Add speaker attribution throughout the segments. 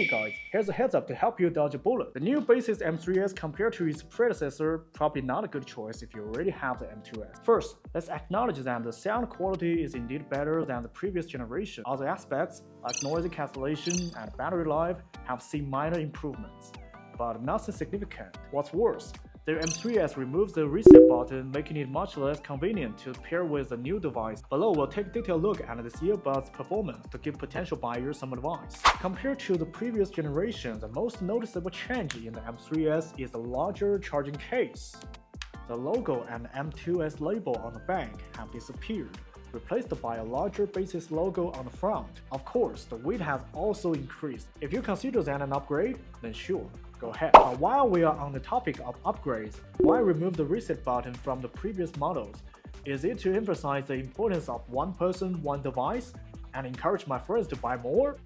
Speaker 1: Hey guys, here's a heads up to help you dodge a bullet. The new Basis M3S compared to its predecessor probably not a good choice if you already have the M2S. First, let's acknowledge that the sound quality is indeed better than the previous generation. Other aspects, like noise cancellation and battery life, have seen minor improvements, but nothing significant. What's worse, the M3S removes the reset button, making it much less convenient to pair with the new device. Below, we'll take a detailed look at this earbud's performance to give potential buyers some advice. Compared to the previous generation, the most noticeable change in the M3S is the larger charging case. The logo and M2S label on the back have disappeared, replaced by a larger Basis logo on the front. Of course, the weight has also increased. If you consider that an upgrade, then sure, go ahead. But while we are on the topic of upgrades, why remove the reset button from the previous models? Is it to emphasize the importance of one person, one device, and encourage my friends to buy more?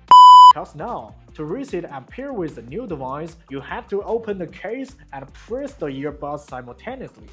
Speaker 1: Because now, to reset and pair with the new device, you have to open the case and press the earbuds simultaneously,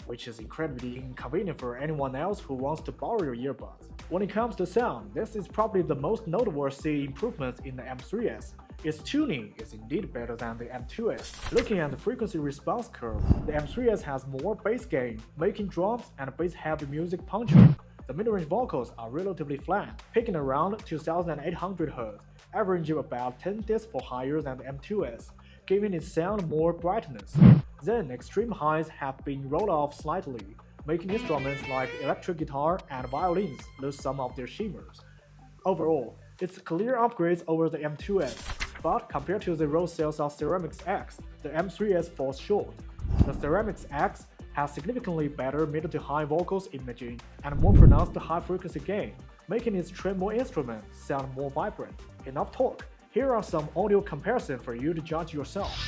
Speaker 1: which is incredibly inconvenient for anyone else who wants to borrow your earbuds. When it comes to sound, this is probably the most noteworthy improvement in the M3S. Its tuning is indeed better than the M2S. Looking at the frequency response curve, the M3S has more bass gain, making drums and bass-heavy music punchier. The mid-range vocals are relatively flat, peaking around 2800 Hz, averaging about 10 dB higher than the M2S, giving its sound more brightness. Then extreme highs have been rolled off slightly, making instruments like electric guitar and violins lose some of their shimmers. Overall, it's clear upgrades over the M2S, but compared to the raw sales of Ceramics X, the M3S falls short. The Ceramics X has significantly better mid to high vocals imaging and more pronounced high frequency gain, making its tremolo instrument sound more vibrant. Enough talk, here are some audio comparisons for you to judge yourself.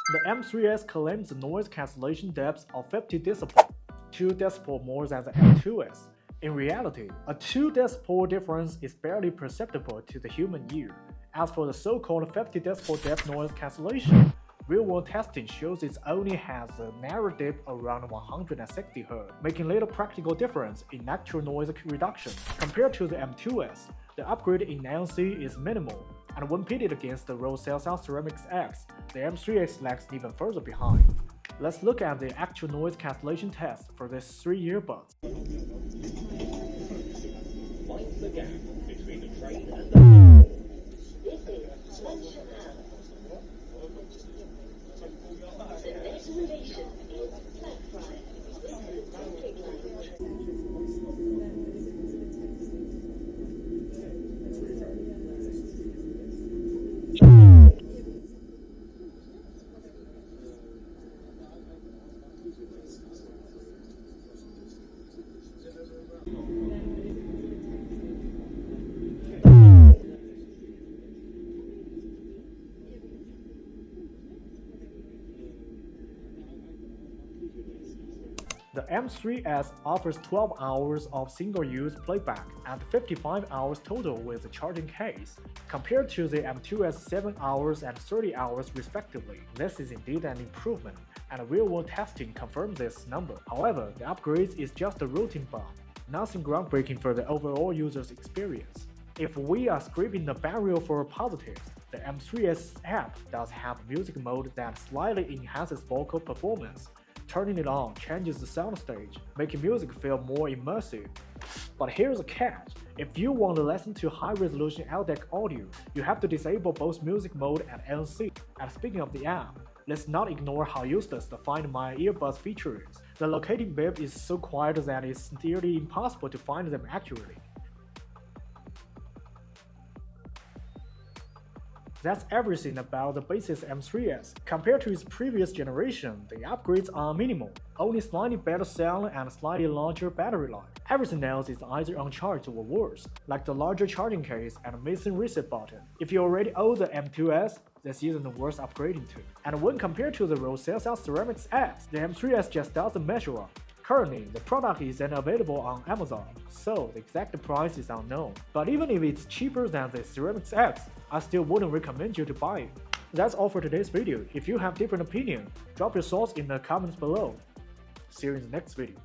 Speaker 1: The M3S claims the noise cancellation depth of 50 dB, 2 dB more than the M2S. In reality, a 2 dB difference is barely perceptible to the human ear. As for the so-called 50 dB depth noise cancellation, real-world testing shows it only has a narrow dip around 160 Hz, making little practical difference in actual noise reduction. Compared to the M2S, the upgrade in ANC is minimal, and when pitted against the Rode Celsius Ceramics X, the M3X lags even further behind. Let's look at the actual noise cancellation test for these 3 earbuds.
Speaker 2: Find the gap between the train and the... This is Sunshine House. The next station is Blackfriars. This is Celtic Lounge.
Speaker 1: The M3S offers 12 hours of single-use playback and 55 hours total with the charging case, compared to the M2S 7 hours and 30 hours respectively. This is indeed an improvement, and real-world testing confirms this number. However, the upgrade is just a routine bug, nothing groundbreaking for the overall user's experience. If we are scraping the barrel for positives, the M3S app does have music mode that slightly enhances vocal performance. Turning it on changes the soundstage, making music feel more immersive. But here's a catch: if you want to listen to high-resolution LDAC audio, you have to disable both music mode and ANC. And speaking of the app, let's not ignore how useless the Find My Earbuds feature is. The locating bib is so quiet that it's nearly impossible to find them accurately. That's everything about the Baseus M3S. Compared to its previous generation, the upgrades are minimal, only slightly better sound and slightly larger battery life. Everything else is either uncharged or worse, like the larger charging case and missing reset button. If you already own the M2S, this isn't worth upgrading to. And when compared to the Rode Celsius Ceramics X, the M3S just doesn't measure up. Currently, the product isn't available on Amazon, so the exact price is unknown. But even if it's cheaper than the Ceramics X, I still wouldn't recommend you to buy it. That's all for today's video. If you have different opinion, drop your thoughts in the comments below. See you in the next video.